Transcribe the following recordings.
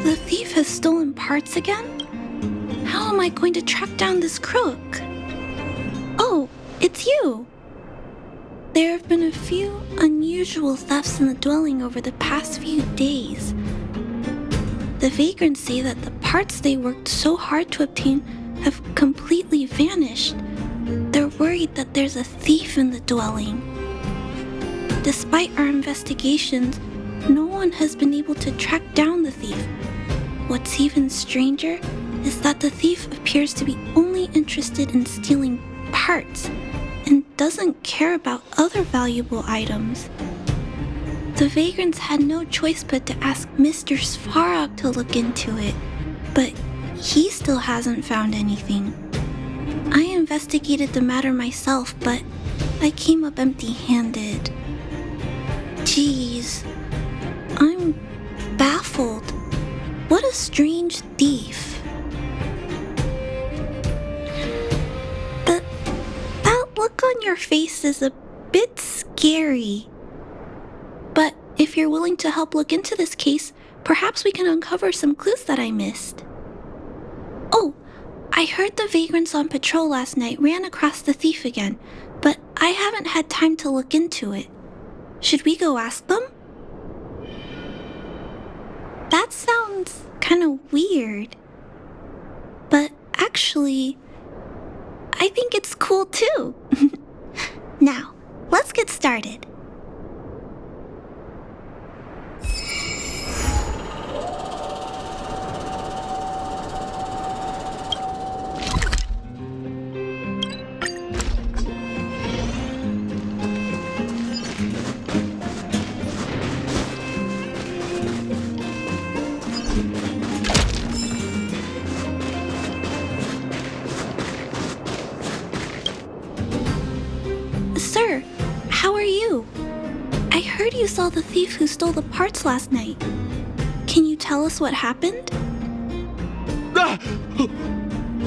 The thief has stolen parts again? How am I going to track down this crook? Oh, it's you! There have been a few unusual thefts in the dwelling over the past few days. The vagrants say that the parts they worked so hard to obtain have completely vanished. They're worried that there's a thief in the dwelling. Despite our investigations, no one has been able to track down the thief. What's even stranger is that the thief appears to be only interested in stealing parts and doesn't care about other valuable items. The vagrants had no choice but to ask Mr. Svarog to look into it, but he still hasn't found anything. I investigated the matter myself, but I came up empty-handed. Geez, I'm baffled. What a strange thief. That look on your face is a bit scary. But if you're willing to help look into this case, perhaps we can uncover some clues that I missed. Oh, I heard the vagrants on patrol last night ran across the thief again, but I haven't had time to look into it. Should we go ask them? That sounds kind of weird. But actually, I think it's cool too. Now, let's get started. Sir, how are you? I heard you saw the thief who stole the parts last night. Can you tell us what happened?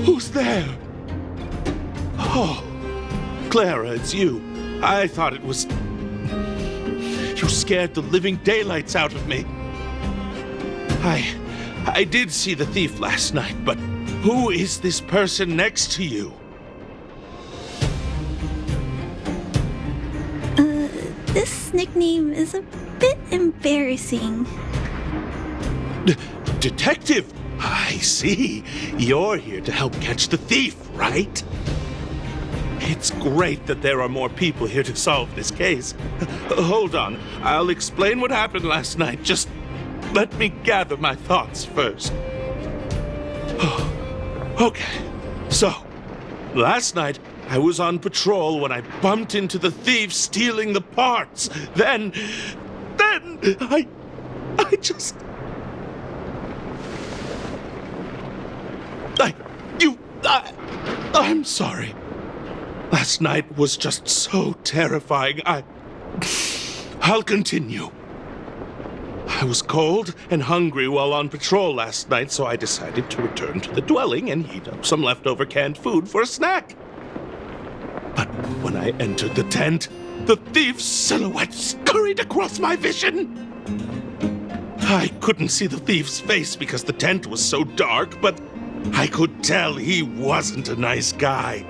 Who's there? Oh, Clara, it's you. I thought it was... You scared the living daylights out of me. I did see the thief last night, but who is this person next to you? This nickname is a bit embarrassing. Detective? I see. You're here to help catch the thief, right? It's great that there are more people here to solve this case. Hold on. I'll explain what happened last night. Just let me gather my thoughts first. Okay. So, last night, I was on patrol when I bumped into the thief stealing the parts. Then I just... I'm sorry. Last night was just so terrifying. I'll continue. I was cold and hungry while on patrol last night, so I decided to return to the dwelling and heat up some leftover canned food for a snack. But when I entered the tent, the thief's silhouette scurried across my vision. I couldn't see the thief's face because the tent was so dark, but I could tell he wasn't a nice guy.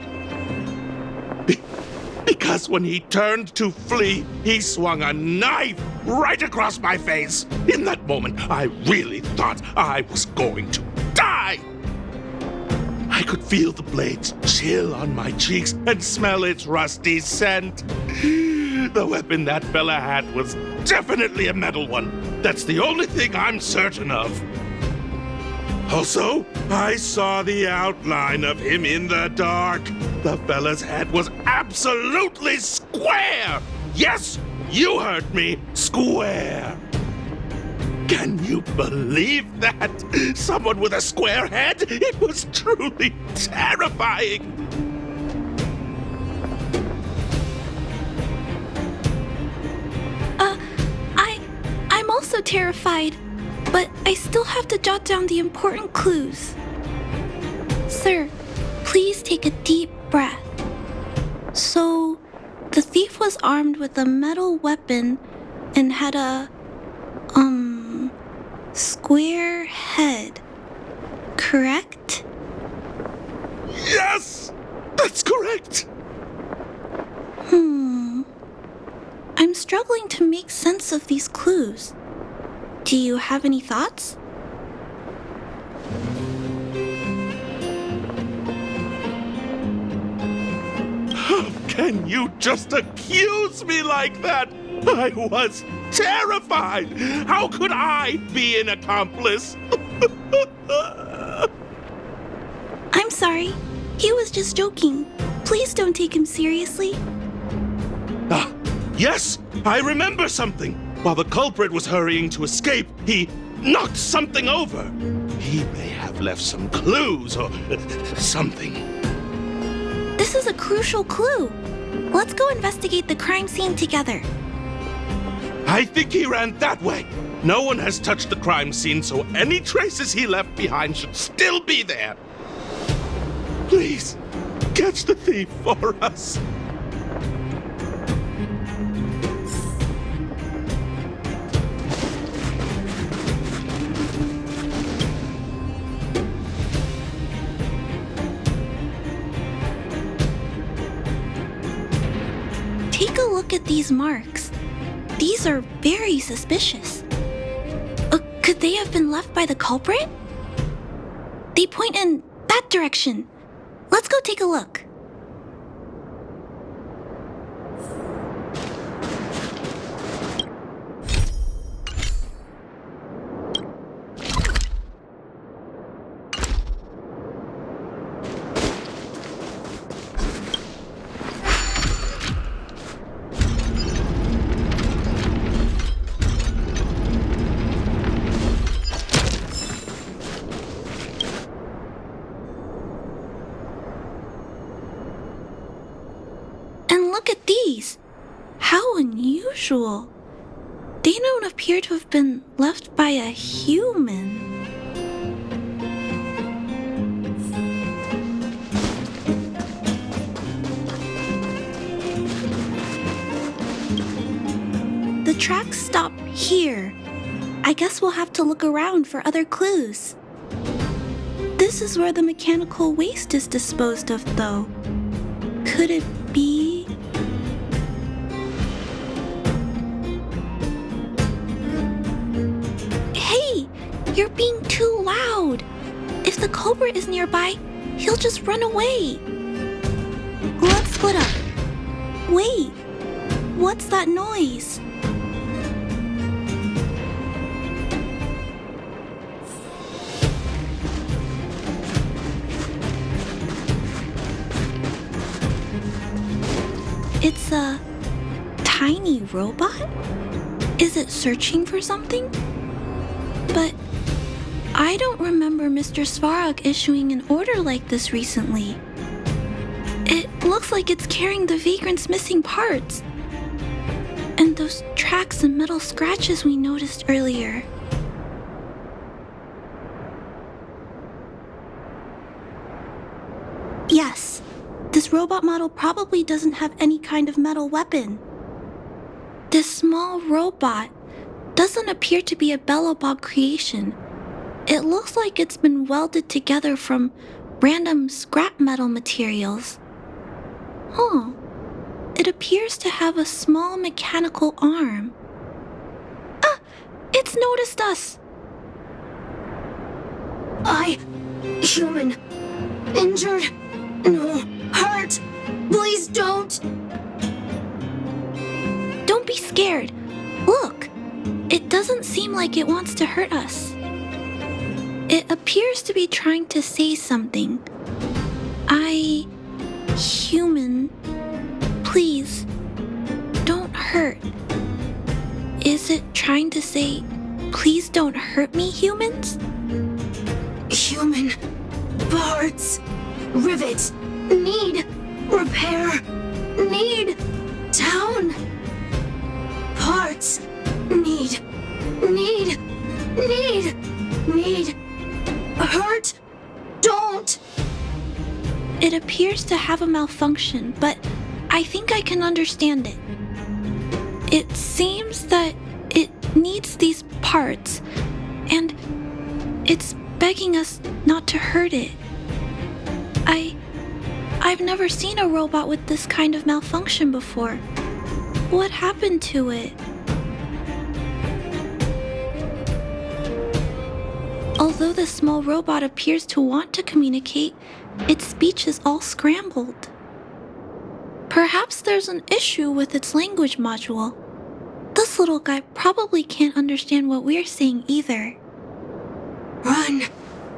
Because when he turned to flee, he swung a knife right across my face. In that moment, I really thought I was going to die. I could feel the blades chill on my cheeks and smell its rusty scent. The weapon that fella had was definitely a metal one. That's the only thing I'm certain of. Also, I saw the outline of him in the dark. The fella's head was absolutely square! Yes, you heard me, square! Can you believe that? Someone with a square head? It was truly terrifying! I'm also terrified, but I still have to jot down the important clues. Sir, please take a deep breath. So, the thief was armed with a metal weapon and had a, square head, correct? Yes! That's correct! I'm struggling to make sense of these clues. Do you have any thoughts? How can you just accuse me like that? I was terrified! How could I be an accomplice? I'm sorry. He was just joking. Please don't take him seriously. Yes, I remember something. While the culprit was hurrying to escape, he knocked something over. He may have left some clues or something. This is a crucial clue. Let's go investigate the crime scene together. I think he ran that way. No one has touched the crime scene, so any traces he left behind should still be there. Please, catch the thief for us. Take a look at these marks. These are very suspicious. Could they have been left by the culprit? They point in that direction. Let's go take a look. Look at these. How unusual. They don't appear to have been left by a human. The tracks stop here. I guess we'll have to look around for other clues. This is where the mechanical waste is disposed of, though. Could it be? Hey, you're being too loud. If the culprit is nearby, he'll just run away. Let's split up. Wait, what's that noise? It's a tiny robot? Is it searching for something? But I don't remember Mr. Svarog issuing an order like this recently. It looks like it's carrying the vagrant's missing parts. And those tracks and metal scratches we noticed earlier. Yes. This robot model probably doesn't have any kind of metal weapon. This small robot doesn't appear to be a Belobog creation. It looks like it's been welded together from random scrap metal materials. Huh. It appears to have a small mechanical arm. Ah! It's noticed us! Human. Injured. No. Hurt! Please don't! Don't be scared. Look! It doesn't seem like it wants to hurt us. It appears to be trying to say something. Human, please, don't hurt. Is it trying to say, please don't hurt me, humans? Human parts. Rivet. Need. Repair. Need. Down. Parts. Need. Hurt. Don't. It appears to have a malfunction, but I think I can understand it. It seems that it needs these parts, and it's begging us not to hurt it. I've never seen a robot with this kind of malfunction before. What happened to it? Although the small robot appears to want to communicate, its speech is all scrambled. Perhaps there's an issue with its language module. This little guy probably can't understand what we're saying either. Run.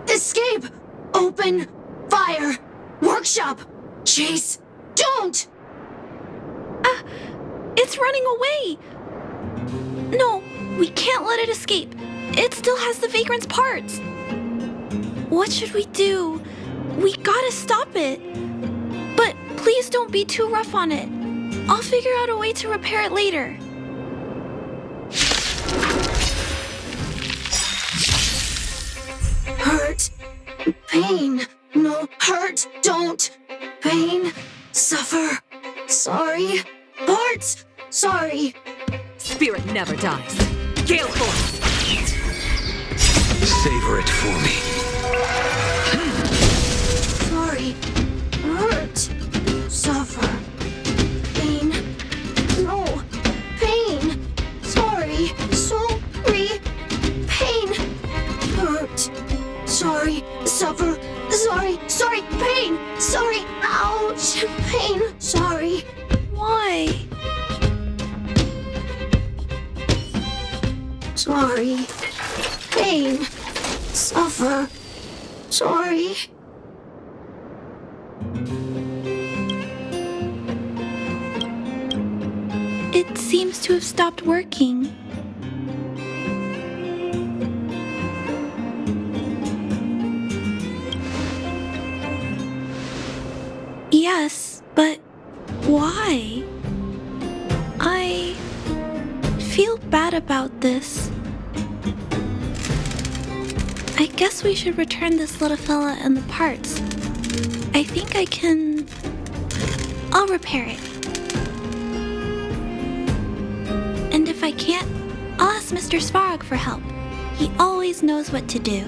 Escape. Open. Fire. Workshop. Chase. Don't. It's running away! No, we can't let it escape. It still has the Vagrant's parts. What should we do? We gotta stop it. But please don't be too rough on it. I'll figure out a way to repair it later. Hurt. Pain. No. Hurt. Don't. Pain. Suffer. Sorry. Parts. Sorry. Spirit never dies. Gale Force! Savor it for me. Sorry. Hurt. Suffer. Pain. No. Pain. Sorry. Sorry. Pain. Hurt. Sorry. Suffer. Sorry. Sorry. Pain. Sorry. Ouch. Pain. Sorry. Why? Sorry. Pain. Suffer. Sorry. It seems to have stopped working. Yes, but why? I feel bad about this. I guess we should return this little fella and the parts. I think I can... I'll repair it. And if I can't, I'll ask Mr. Svarog for help. He always knows what to do.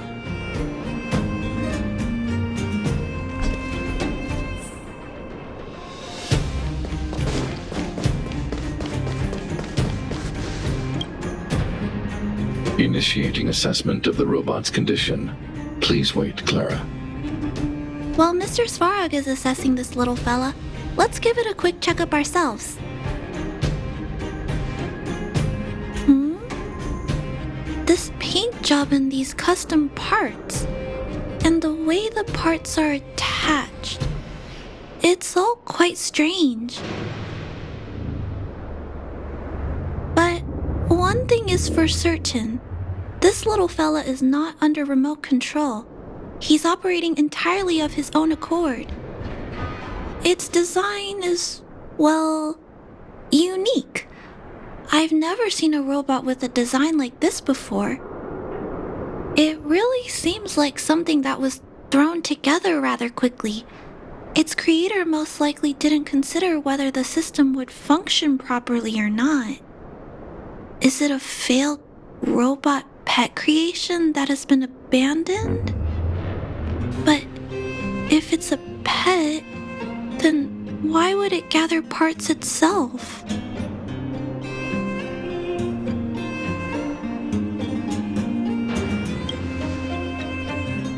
Initiating assessment of the robot's condition. Please wait, Clara. While Mr. Svarog is assessing this little fella, let's give it a quick checkup ourselves. This paint job and these custom parts, and the way the parts are attached, it's all quite strange. But one thing is for certain, this little fella is not under remote control. He's operating entirely of his own accord. Its design is, well, unique. I've never seen a robot with a design like this before. It really seems like something that was thrown together rather quickly. Its creator most likely didn't consider whether the system would function properly or not. Is it a failed robot pet creation that has been abandoned? But if it's a pet, then why would it gather parts itself?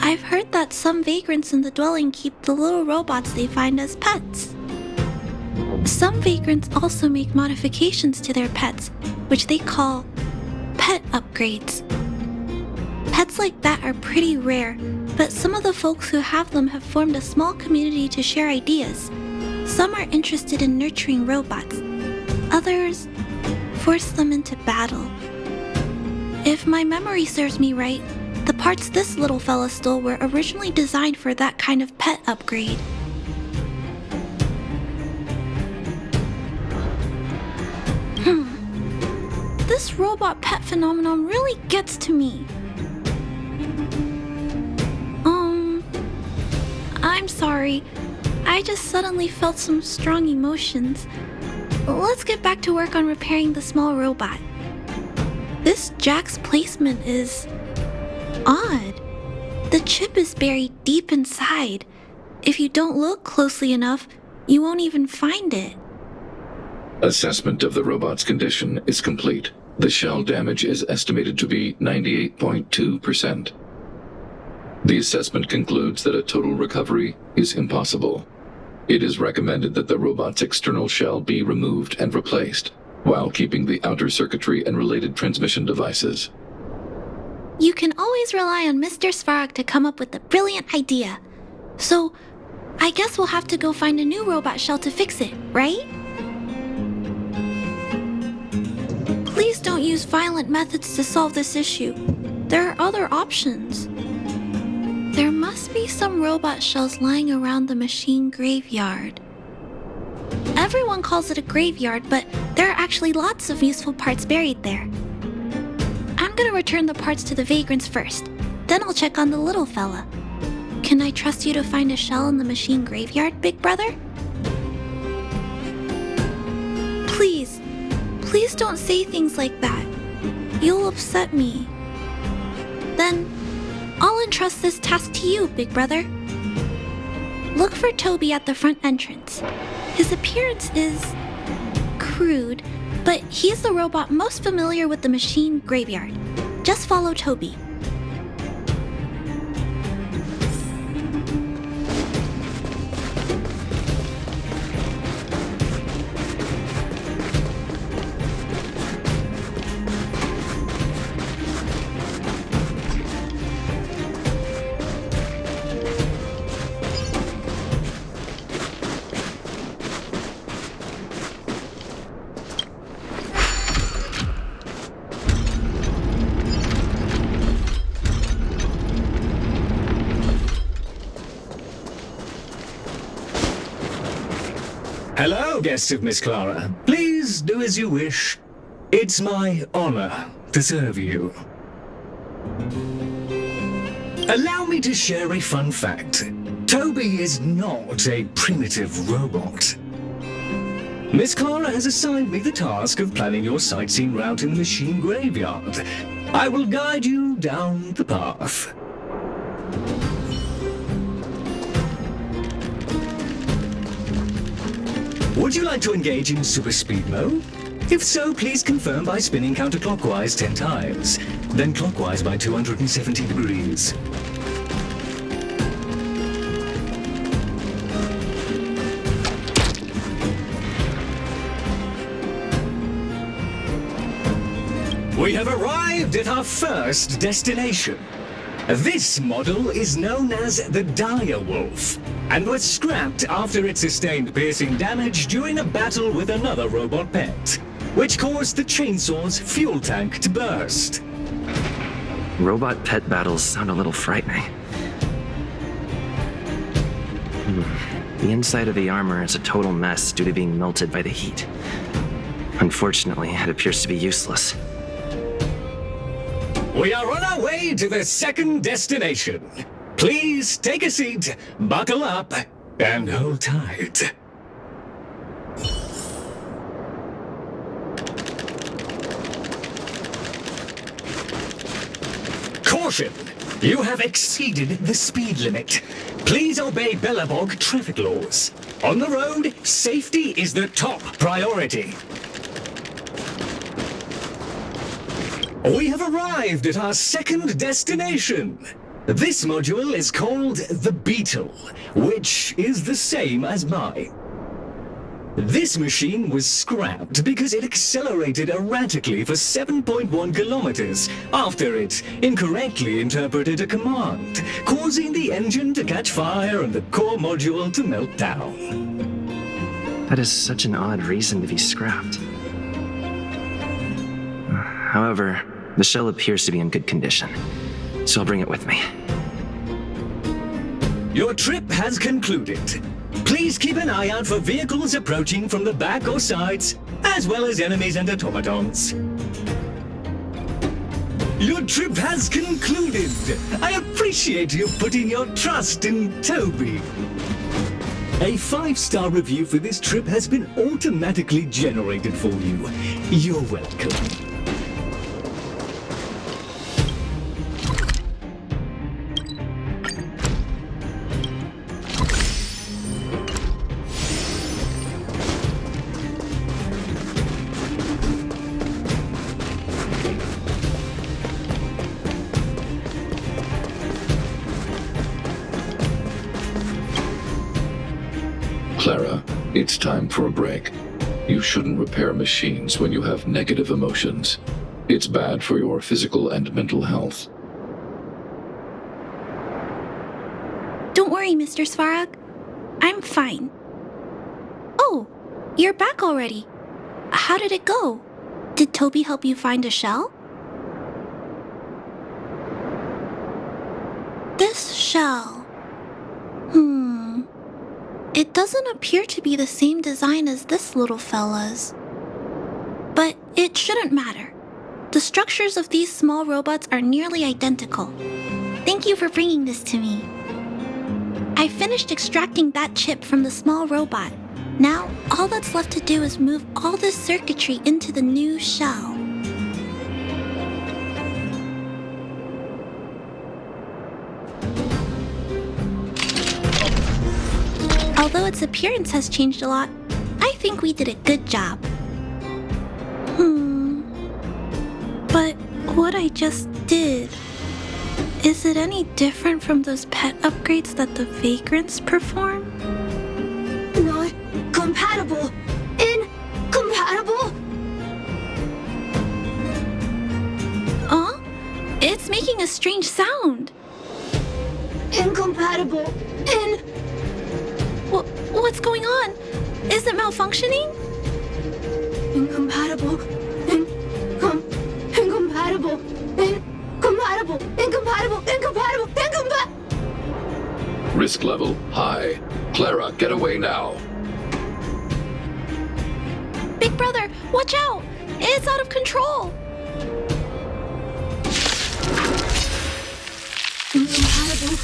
I've heard that some vagrants in the dwelling keep the little robots they find as pets. Some vagrants also make modifications to their pets, which they call pet upgrades. Pets like that are pretty rare, but some of the folks who have them have formed a small community to share ideas. Some are interested in nurturing robots. Others force them into battle. If my memory serves me right, the parts this little fella stole were originally designed for that kind of pet upgrade. This robot pet phenomenon really gets to me. I'm sorry. I just suddenly felt some strong emotions. Let's get back to work on repairing the small robot. This jack's placement is odd. The chip is buried deep inside. If you don't look closely enough, you won't even find it. Assessment of the robot's condition is complete. The shell damage is estimated to be 98.2%. The assessment concludes that a total recovery is impossible. It is recommended that the robot's external shell be removed and replaced, while keeping the outer circuitry and related transmission devices. You can always rely on Mr. Svarog to come up with a brilliant idea. So, I guess we'll have to go find a new robot shell to fix it, right? Please don't use violent methods to solve this issue. There are other options. There must be some robot shells lying around the machine graveyard. Everyone calls it a graveyard, but there are actually lots of useful parts buried there. I'm gonna return the parts to the vagrants first, then I'll check on the little fella. Can I trust you to find a shell in the machine graveyard, big brother? Please, please don't say things like that. You'll upset me. Then, I'll entrust this task to you, big brother. Look for Toby at the front entrance. His appearance is crude, but he's the robot most familiar with the machine graveyard. Just follow Toby. Hello, guests of Miss Clara. Please do as you wish. It's my honor to serve you. Allow me to share a fun fact. Toby is not a primitive robot. Miss Clara has assigned me the task of planning your sightseeing route in the machine graveyard. I will guide you down the path. Would you like to engage in super speed mode? If so, please confirm by spinning counterclockwise 10 times, then clockwise by 270 degrees. We have arrived at our first destination. This model is known as the Dire Wolf, and was scrapped after it sustained piercing damage during a battle with another robot pet, which caused the chainsaw's fuel tank to burst. Robot pet battles sound a little frightening. The inside of the armor is a total mess due to being melted by the heat. Unfortunately, it appears to be useless. We are on our way to the second destination. Please take a seat, buckle up, and hold tight. Caution! You have exceeded the speed limit. Please obey Bellabog traffic laws. On the road, safety is the top priority. We have arrived at our second destination. This module is called the Beetle, which is the same as mine. This machine was scrapped because it accelerated erratically for 7.1 kilometers after it incorrectly interpreted a command, causing the engine to catch fire and the core module to melt down. That is such an odd reason to be scrapped. However, the shell appears to be in good condition, so I'll bring it with me. Your trip has concluded. Please keep an eye out for vehicles approaching from the back or sides, as well as enemies and automatons. Your trip has concluded. I appreciate you putting your trust in Toby. A 5-star review for this trip has been automatically generated for you. You're welcome. Clara, it's time for a break. You shouldn't repair machines when you have negative emotions. It's bad for your physical and mental health. Don't worry, Mr. Svarog. I'm fine. Oh, you're back already. How did it go? Did Toby help you find a shell? This shell. It doesn't appear to be the same design as this little fella's. But it shouldn't matter. The structures of these small robots are nearly identical. Thank you for bringing this to me. I finished extracting that chip from the small robot. Now, all that's left to do is move all this circuitry into the new shell. Although its appearance has changed a lot, I think we did a good job. But what I just did, is it any different from those pet upgrades that the vagrants perform? Not compatible. Incompatible. It's making a strange sound. Incompatible. What's going on? Is it malfunctioning? Incompatible. Incompatible. Incompatible. Risk level high. Clara, get away now. Big brother, watch out! It's out of control! Incompatible.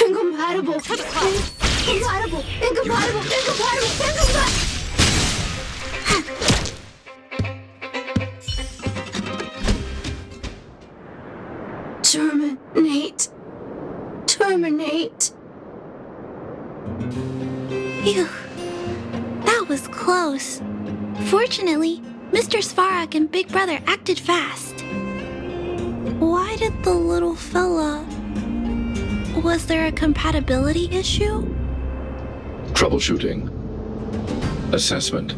Incompatible. Terminate. Phew. That was close. Fortunately, Mr. Svarog and Big Brother acted fast. Why did the little fella... Was there a compatibility issue? Troubleshooting. Assessment.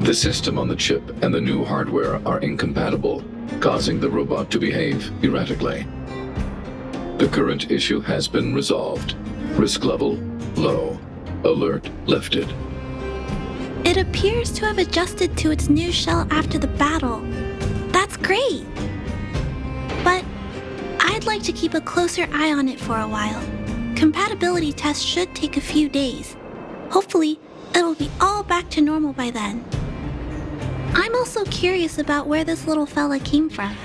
The system on the chip and the new hardware are incompatible, causing the robot to behave erratically. The current issue has been resolved. Risk level low. Alert lifted. It appears to have adjusted to its new shell after the battle. That's great! But I'd like to keep a closer eye on it for a while. Compatibility tests should take a few days. Hopefully, it'll be all back to normal by then. I'm also curious about where this little fella came from.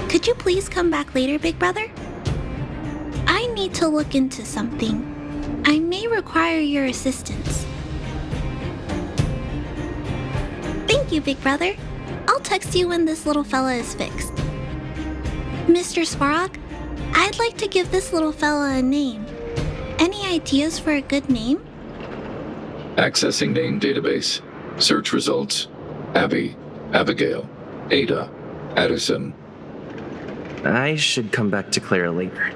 Could you please come back later, Big Brother? I need to look into something. I may require your assistance. Thank you, Big Brother. I'll text you when this little fella is fixed. Mr. Svarog, I'd like to give this little fella a name. Any ideas for a good name? Accessing name database. Search results. Abby, Abigail, Ada, Addison. I should come back to Clara later.